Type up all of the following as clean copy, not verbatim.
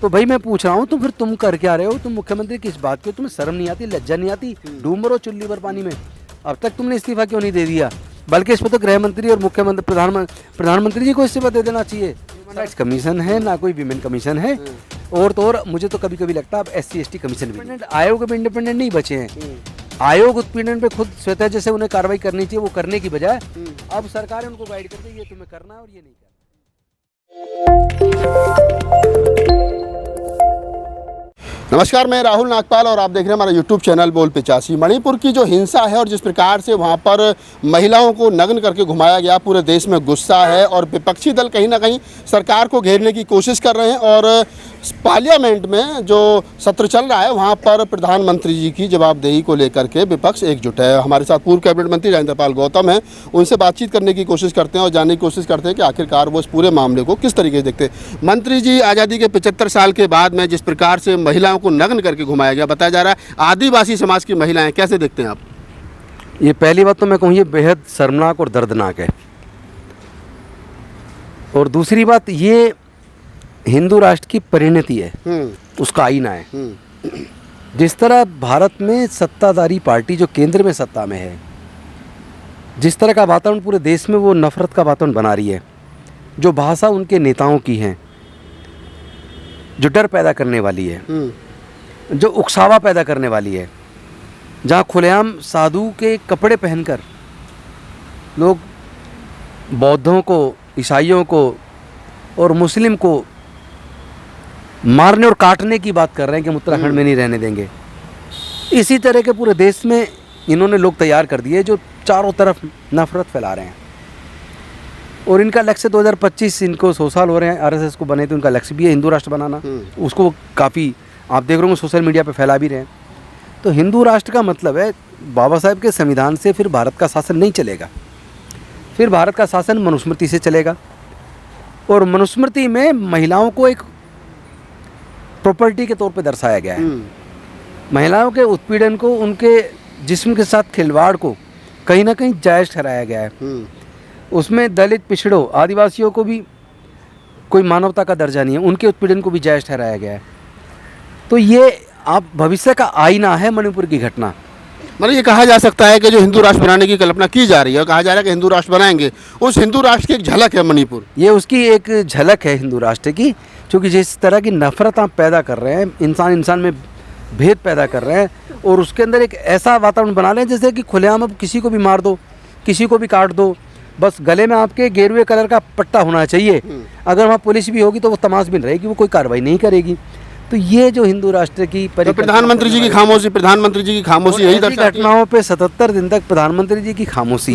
तो भाई मैं पूछ रहा हूँ, तो फिर तुम कर क्या रहे हो? तुम मुख्यमंत्री किस बात के? तुम्हें शर्म नहीं आती, लज्जा नहीं आती? डूब मरो चुल्ली भर पानी में। अब तक तुमने इस्तीफा क्यों नहीं दे दिया? बल्कि इस पर तो गृह मंत्री और मुख्यमंत्री प्रधानमंत्री जी को इस्तीफा दे देना चाहिए। राइट्स कमीशन है ना, कोई विमेन कमीशन है। और तो और मुझे तो कभी कभी लगता है अब SC/ST कमीशन भी, आयोग भी इंडिपेंडेंट नहीं बचे हैं। आयोग उत्पीड़न पे खुद स्वतः जैसे उन्हें कार्रवाई करनी चाहिए, वो करने की बजाय अब सरकार उनको गाइड करती है, ये तुम्हें करना है और ये नहीं करना। नमस्कार, मैं राहुल नागपाल और आप देख रहे हैं हमारा YouTube चैनल बोल 85। मणिपुर की जो हिंसा है और जिस प्रकार से वहां पर महिलाओं को नग्न करके घुमाया गया, पूरे देश में गुस्सा है और विपक्षी दल कहीं ना कहीं सरकार को घेरने की कोशिश कर रहे हैं। और पार्लियामेंट में जो सत्र चल रहा है वहां पर प्रधानमंत्री जी की जवाबदेही को लेकर के विपक्ष एकजुट है। हमारे साथ पूर्व कैबिनेट मंत्री राजेंद्र पाल गौतम हैं, उनसे बातचीत करने की कोशिश करते हैं और जानने की कोशिश करते हैं कि आखिरकार वो इस पूरे मामले को किस तरीके से देखते हैं। मंत्री जी, आज़ादी के 75 साल के बाद में जिस प्रकार से महिलाओं को नग्न करके घुमाया गया, बताया जा रहा है आदिवासी समाज की महिलाएं, कैसे देखते हैं आप? ये पहली बात तो मैं कहूँ, ये बेहद शर्मनाक और दर्दनाक है। और दूसरी बात, ये हिंदू राष्ट्र की परिणति है, उसका आईना है। जिस तरह भारत में सत्ताधारी पार्टी जो केंद्र में सत्ता में है, जिस तरह का वातावरण पूरे देश में वो नफरत का वातावरण बना रही है, जो भाषा उनके नेताओं की है, जो डर पैदा करने वाली है, जो उकसावा पैदा करने वाली है, जहाँ खुलेआम साधु के कपड़े पहनकर लोग बौद्धों को, ईसाइयों को और मुस्लिम को मारने और काटने की बात कर रहे हैं कि हम उत्तराखंड में नहीं रहने देंगे। इसी तरह के पूरे देश में इन्होंने लोग तैयार कर दिए जो चारों तरफ नफरत फैला रहे हैं। और इनका लक्ष्य 2025, इनको 100 साल हो रहे हैं RSS को बने, तो उनका लक्ष्य भी है हिंदू राष्ट्र बनाना। उसको काफ़ी आप देख रहे होंगे सोशल मीडिया पे फैला भी रहे हैं। तो हिंदू राष्ट्र का मतलब है बाबा साहेब के संविधान से फिर भारत का शासन नहीं चलेगा, फिर भारत का शासन मनुस्मृति से चलेगा। और मनुस्मृति में महिलाओं को एक प्रॉपर्टी के तौर पे दर्शाया गया है। महिलाओं के उत्पीड़न को, उनके जिस्म के साथ खिलवाड़ को कहीं ना कहीं जायज़ ठहराया गया है। उसमें दलित, पिछड़ों, आदिवासियों को भी कोई मानवता का दर्जा नहीं है, उनके उत्पीड़न को भी जायज़ ठहराया गया है। तो ये आप भविष्य का आईना है मणिपुर की घटना। मतलब ये कहा जा सकता है कि जो हिंदू राष्ट्र बनाने की कल्पना की जा रही है, कहा जा रहा है कि हिंदू राष्ट्र बनाएंगे, उस हिंदू राष्ट्र की एक झलक है मणिपुर। ये उसकी एक झलक है हिंदू राष्ट्र की, क्योंकि जिस तरह की नफरत आप पैदा कर रहे हैं, इंसान में भेद पैदा कर रहे हैं और उसके अंदर एक ऐसा वातावरण बना रहे हैं जैसे कि खुलेआम अब किसी को भी मार दो, किसी को भी काट दो, बस गले में आपके गेरुए कलर का पट्टा होना चाहिए। अगर वहाँ पुलिस भी होगी तो वो तमाशबीन रहेगी, वो कोई कार्रवाई नहीं करेगी। तो ये जो हिंदू राष्ट्र की तो प्रधानमंत्री जी की खामोशी यही घटनाओं पे 77 दिन तक प्रधानमंत्री जी की खामोशी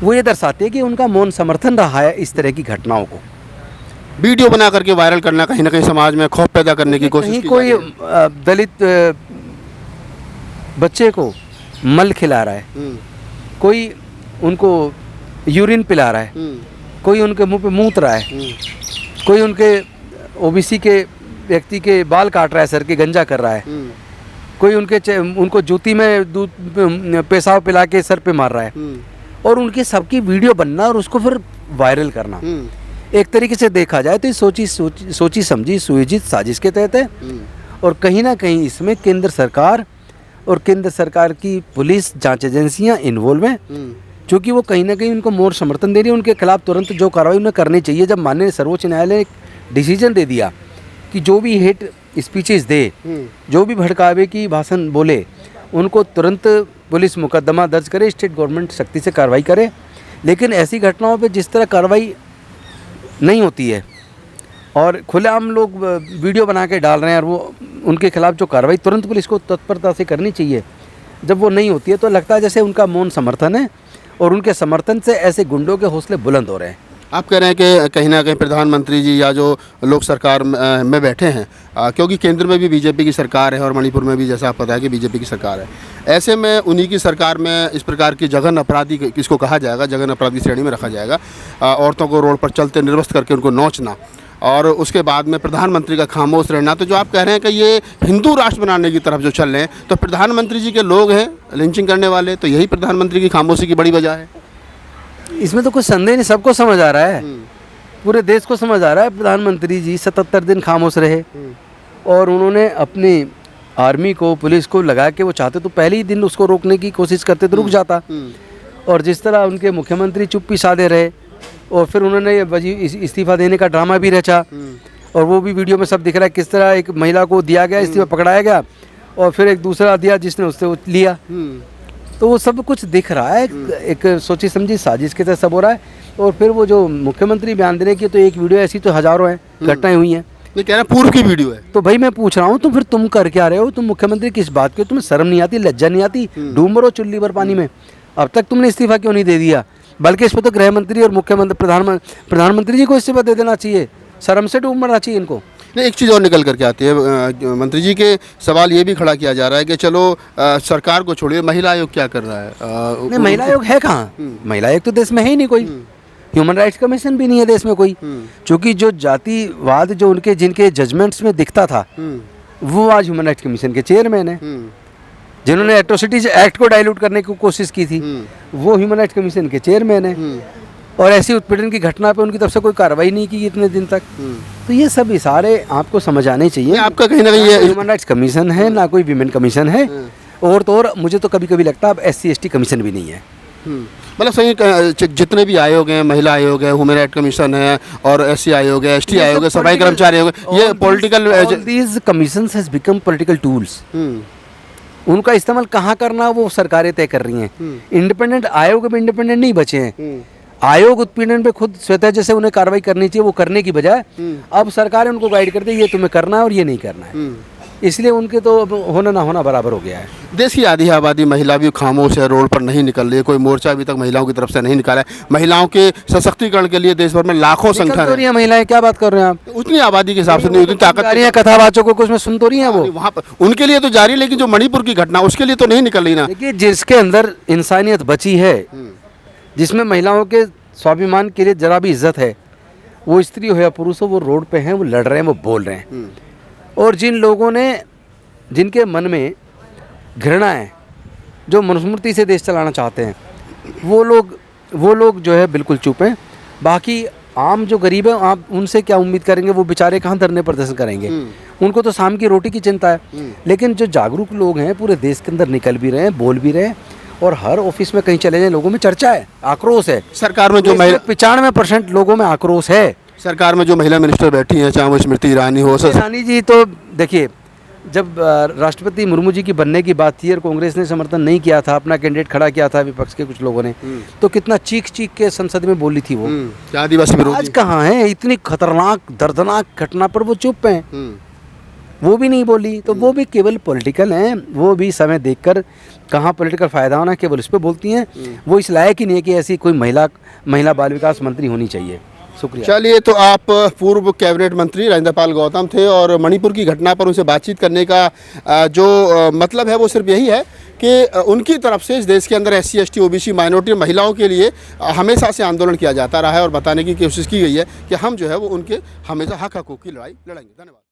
वो ये दर्शाती है कि उनका मौन समर्थन रहा है इस तरह की घटनाओं को। वीडियो बना करके वायरल करना, कहीं ना कहीं समाज में खौफ पैदा करने की कोशिश की। कोई दलित बच्चे को मल खिला रहा है, कोई उनको यूरिन पिला रहा है, कोई उनके मुंह पे मूत रहा है, कोई उनके OBC के व्यक्ति के बाल काट रहा है, सर के गंजा कर रहा है, कोई उनको जूती में दूध पेशाब पिला के सर पे मार रहा है, और उनकी सबकी वीडियो बनना और उसको फिर वायरल करना एक तरीके से देखा जाए तो सोची समझी सुयोजित साजिश के तहत है। और कहीं ना कहीं इसमें केंद्र सरकार और केंद्र सरकार की पुलिस जांच एजेंसियां इन्वॉल्व हैं, क्योंकि वो कहीं ना कहीं उनको मोर समर्थन दे रही है। उनके खिलाफ तुरंत जो कार्रवाई उन्हें करनी चाहिए। जब माननीय सर्वोच्च न्यायालय ने एक डिसीजन दे दिया कि जो भी हेट स्पीचेस दे, जो भी भड़कावे की भाषण बोले, उनको तुरंत पुलिस मुकदमा दर्ज करे, स्टेट गवर्नमेंट सख्ती से कार्रवाई करे। लेकिन ऐसी घटनाओं पे जिस तरह कार्रवाई नहीं होती है और खुलेआम लोग वीडियो बना के डाल रहे हैं, और वो उनके खिलाफ जो कार्रवाई तुरंत पुलिस को तत्परता से करनी चाहिए, जब वो नहीं होती है तो लगता है जैसे उनका मौन समर्थन है और उनके समर्थन से ऐसे गुंडों के हौसले बुलंद हो रहे हैं। आप कह रहे हैं कि कहीं ना कहीं प्रधानमंत्री जी या जो लोग सरकार में बैठे हैं, क्योंकि केंद्र में भी बीजेपी की सरकार है और मणिपुर में भी जैसा आप पता है कि बीजेपी की सरकार है, ऐसे में उन्हीं की सरकार में इस प्रकार की जघन्य अपराधी, किसको कहा जाएगा, जघन्य अपराधी श्रेणी में रखा जाएगा, औरतों को रोड पर चलते निर्वस्त्र करके उनको नोचना, और उसके बाद में प्रधानमंत्री का खामोश रहना। तो जो आप कह रहे हैं कि ये हिंदू राष्ट्र बनाने की तरफ जो चल रहे हैं, तो प्रधानमंत्री जी के लोग हैं लिंचिंग करने वाले, तो यही प्रधानमंत्री की खामोशी की बड़ी वजह है। इसमें तो कुछ संदेह नहीं, सबको समझ आ रहा है पूरे देश को समझ आ रहा है प्रधानमंत्री जी 77 दिन खामोश रहे और उन्होंने अपनी आर्मी को, पुलिस को लगा के, वो चाहते तो पहले ही दिन उसको रोकने की कोशिश करते तो रुक जाता। और जिस तरह उनके मुख्यमंत्री चुप्पी साधे रहे और फिर उन्होंने इस्तीफा देने का ड्रामा भी रचा और वो भी वीडियो में सब दिख रहा है किस तरह एक महिला को दिया गया, इस्तीफा पकड़ाया गया और फिर एक दूसरा दिया जिसने उससे वो लिया। तो वो सब कुछ दिख रहा है, एक सोची समझी साजिश के तहत सब हो रहा है। और फिर वो जो मुख्यमंत्री बयान देने की तो एक वीडियो, ऐसी तो हजारों हैं, घटनाएं हुई हैं। ये कह रहा पूर्व की वीडियो है। तो भाई मैं पूछ रहा हूँ तो फिर तुम कर क्या रहे हो? तुम मुख्यमंत्री किस बात के, तुम्हें शर्म नहीं आती, लज्जा नहीं आती? डूब मरो चुल्ली भर पानी में। अब तक तुमने इस्तीफा क्यों नहीं दे दिया? बल्कि इस पर तो गृह मंत्री और मुख्यमंत्री प्रधानमंत्री जी को इस्तीफा दे देना चाहिए, शर्म से डूब मरना चाहिए इनको। नहीं, एक चीज़ और निकल करके आती है, मंत्री जी के सवाल ये भी खड़ा किया जा रहा है कि चलो सरकार को छोड़िए, महिला आयोग क्या कर रहा है? नहीं, महिला आयोग है कहाँ? महिला आयोग तो देश में है ही नहीं कोई। ह्यूमन राइट्स कमीशन भी नहीं है देश में कोई। क्योंकि जो जातिवाद जो उनके जिनके जजमेंट्स में दिखता था वो आज ह्यूमन राइट्स कमीशन के चेयरमैन है। जिन्होंने एट्रोसिटीज एक्ट को डाइल्यूट करने की कोशिश की थी वो ह्यूमन राइट्स कमीशन के चेयरमैन है। और ऐसी उत्पीड़न की घटना पे उनकी तरफ से कोई कार्रवाई नहीं की इतने दिन तक। तो ये सब इशारे आपको समझ आने चाहिए। आपका कहीं ना कहीं ये ह्यूमन राइट्स कमीशन है, ना कोई विमेन कमीशन है। और तो और मुझे तो कभी कभी लगता है अब SC/ST कमीशन भी नहीं है। मतलब सही जितने भी आयोग हैं, महिला आयोग है, ह्यूमन राइट कमीशन है और SC आयोग है, ST आयोग है, सफाई कर्मचारी आयोग है, ये political these commissions has become political tools. उनका इस्तेमाल कहाँ करना वो सरकारें तय कर रही हैं। इंडिपेंडेंट आयोग भी इंडिपेंडेंट नहीं बचे हैं। आयोग उत्पीड़न पे खुद स्वतः जैसे उन्हें कार्रवाई करनी चाहिए वो करने की बजाय अब सरकारें उनको गाइड करती है ये तुम्हें करना है और ये नहीं करना है। इसलिए उनके तो होना ना होना बराबर हो गया है। देश की आधी आबादी महिला भी खामोश है, रोड पर नहीं निकल रही है, कोई मोर्चा अभी तक महिलाओं की तरफ से नहीं निकाला है। महिलाओं के सशक्तिकरण के लिए देश भर में लाखों संख्या है। महिलाएं क्या बात कर रहे हैं आप? उतनी आबादी के हिसाब से नहीं, उतनी ताकत कथावाचकों को कुछ में सुन तो रही है वो वहाँ पर उनके लिए तो जारी, लेकिन जो मणिपुर की घटना उसके लिए तो नहीं निकल रही ना। देखिए, जिसके अंदर इंसानियत बची है, जिसमें महिलाओं के स्वाभिमान के लिए जरा भी इज्जत है, वो स्त्री हो या पुरुष हो, वो रोड पे हैं, वो लड़ रहे हैं, वो बोल रहे हैं। और जिन लोगों ने, जिनके मन में घृणा है, जो मनुस्मृति से देश चलाना चाहते हैं, वो लोग जो है बिल्कुल चुप हैं। बाकी आम जो गरीब है, आप उनसे क्या उम्मीद करेंगे? वो बेचारे कहाँ धरने प्रदर्शन करेंगे? उनको तो शाम की रोटी की चिंता है। लेकिन जो जागरूक लोग हैं पूरे देश के अंदर निकल भी रहे हैं, बोल भी रहे हैं और हर ऑफिस में कहीं चले जाए लोगों में चर्चा है, आक्रोश है। सरकार में जो महिला 95% लोगों में आक्रोश है। सरकार में जो महिला मिनिस्टर बैठी हैं, चाहे वो स्मृति ईरानी हो, ईरानी जी तो देखिए, जब राष्ट्रपति मुर्मू जी की बनने की बात थी और कांग्रेस ने समर्थन नहीं किया था, अपना कैंडिडेट खड़ा किया था विपक्ष के कुछ लोगों ने, तो कितना चीख के संसद में बोली थी वो। आदिवासी विरोधी। आज कहाँ है? इतनी खतरनाक दर्दनाक घटना पर वो चुप हैं, वो भी नहीं बोली। तो वो भी केवल पॉलिटिकल हैं, वो भी समय देखकर कहाँ पॉलिटिकल फ़ायदा होना केवल इस पर बोलती हैं। वो इस लायक ही नहीं है कि ऐसी कोई महिला बाल विकास मंत्री होनी चाहिए। शुक्रिया। चलिए, तो आप पूर्व कैबिनेट मंत्री राजेंद्र पाल गौतम थे और मणिपुर की घटना पर उनसे बातचीत करने का जो मतलब है वो सिर्फ यही है कि उनकी तरफ से इस देश के अंदर SC/ST OBC माइनॉरिटी महिलाओं के लिए हमेशा से आंदोलन किया जाता रहा है और बताने की कोशिश की गई है कि हम जो है वो उनके हमेशा हक हकूक़ की लड़ाई लड़ेंगे। धन्यवाद।